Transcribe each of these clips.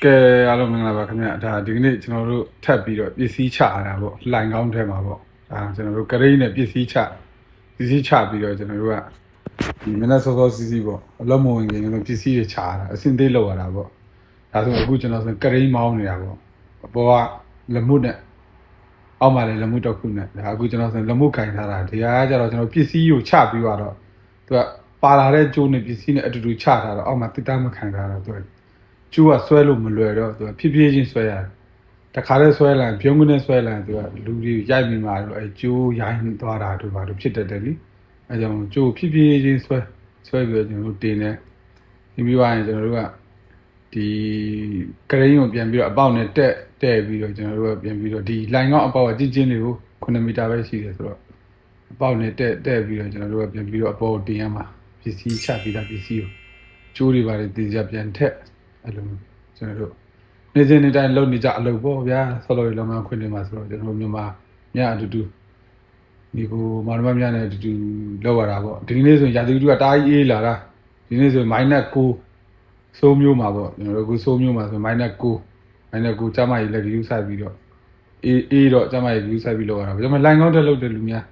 ကဲအားလုံးမင်္ဂလာပါခင်ဗျာဒါဒီကနေ့ကျွန်တော်တို့ထပ်ပြီးတော့ပစ္စည်းချရတာပေါ့လှိုင်ကောင်းထဲမှာပေါ့ဒါကျွန်တော်တို့ကရိန်းနဲ့ပစ္စည်းချပြီးတော့ကျွန်တော်တို့ကဒီမနေ့စောစောစီးစီးပေါ့အလုံးမဝင်ခင်ပစ္စည်းတွေချရတာအစင်သေးလောက်ရတာပေါ့ဒါဆိုအခုကျွန်တော်ဆိုကရိန်းမောင်းနေတာပေါ့အပေါ်ကလက်မှုနဲ့အောက်မှာလည်းလက်မှုတစ်ခုနဲ့ဒါအခုကျွန်တော်ဆိုလက်မှုကင်ထားတာဒီဟာကကျတော့ကျွန်တော်ပစ္စည်းကိုချပြီးတော့သူကပါလာတဲ့ကျိုးနဲ့ပစ္စည်းနဲ့အတူတူချထားတော့အောက်မှာတိတ်တမခံထားတော့သူကျိုးကဆွဲလို့မလွယ်တော့သူကဖြည်းဖြည်းချင်းဆွဲရတယ်တခါတည်းဆွဲလိုက်ပြုံးကနေဆွဲလိုက်သူကလူတွေရိုက်မိမှာတော့အဲကျိုးရိုင်းသွားတာတို့ဘာလို့ဖြစ်တတ်တယ်လीအဲကြောင့်ကျိုးဖြည်းဖြည်းချင်းဆွဲပြီးတော့ကျွန်တော်တို့တင်တယ်ပြီးသွားရင်ကျွန်တော်တို့ကဒီကရိန်းကိုပြန်ပြီးတော့အပေါက်နဲ့တဲ့ပြီးတော့ကျွန်တော်တို့ကပြန်ပြီးတော့ဒီလိုင်ကောင်းအပေါက်ကကျင်းလေးကို9 မီတာပဲရှိတယ်ဆိုတော့အပေါက်နဲ့တဲ့ပြီးတော့ကျွန်တော်တို့ကပြန်ပြီးတော့အပေါ်ကိုတင်ရမှာပစ္စည်းချပြီးသားပစ္စည်းကိုကျိုးတွေပါတယ်တင်ကြပြန်ထက်အဲ့လိုကျွန်တော်တို့နေစဉ်နေတိုင်းလုပ်နေကြအလုပ်ပေါ့ဗျာဆော်လို့လောကခွင့်နေမှာဆိုတော့ကျွန်တော်တို့မြန်မာညအတူတူဒီကိုမောင်နှမများနဲ့အတူတူလောက်ရတာပေါ့ဒီနေ့ဆိုရင်ရာသီဥတုကတားကြီးအေးလာတာဒီနေ့ဆိုရင်-9စိုးမျိုးမှာပေါ့ကျွန်တော်တို့အခုစိုးမျိုးမှာဆို-9ကျမကြီးလက်ကြီးစိုက်ပြီးတော့အေးတော့ကျမကြီးယူစိုက်ပြီးလောက်ရတာဒါပေမဲ့လိုင်ကောင်းတက်လုပ်တဲ့လူများ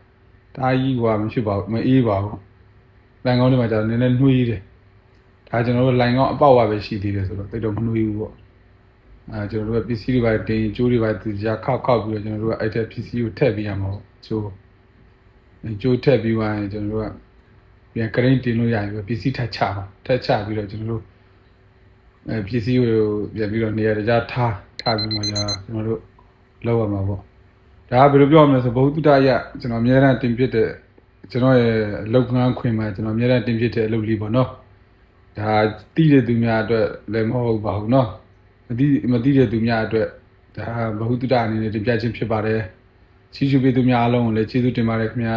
တားကြီးဟွာမဖြစ်ပါဘူးမအေးပါဘူးလိုင်ကောင်းတွေမှာကျတော့နည်းနည်းနှွေးတယ်ဒါကျွန်တော်တို့လိုင်ကောင်းအပေါက်ဝပဲရှိသေးတယ်ဆိုတော့တိတ်တော့မနှွေးဘူးပေါ့ကျွန်တော်တို့ကပစ္စည်းတွေပါတင်ကျိုးတွေပါသူကြာခောက်ပြီးတော့ကျွန်တော်တို့ကအဲ့တဲ့ပစ္စည်းကိုထည့်ပေးရမှာပေါ့ကျိုးထည့်ပြီးသွားရင်ကျွန်တော်တို့ကပြန်ကရိန်းတင်လို့ရပြီပစ္စည်းထပ်ချပြီးတော့ကျွန်တော်တို့ပစ္စည်းကိုပြန်ပြီးတော့နေရာတကြားထားပြီးမှကျွန်တော်တို့လောက်ရမှာပေါ့ဒါကဘယ်လိုပြောရမလဲဆိုဘုဒ္ဓတရကျွန်တော်အများအားတင်ပြတဲ့ကျွန်တော်ရဲ့လုပ်ငန်းခွင်မှာကျွန်တော်အများအားတင်ပြတဲ့အလုပ်လေးပေါ့နော်ဒါတိတဲ့သူများအတွက်လည်းမဟုတ်ပါဘူးเนาะမတိတဲ့သူများအတွက်ဒါဘဟုတုတအနေနဲ့တင်ပြခြင်းဖြစ်ပါတယ်ချီးကျူးပေးသူများအားလုံးကိုလည်းကျေးဇူးတင်ပါတယ်ခင်ဗျာ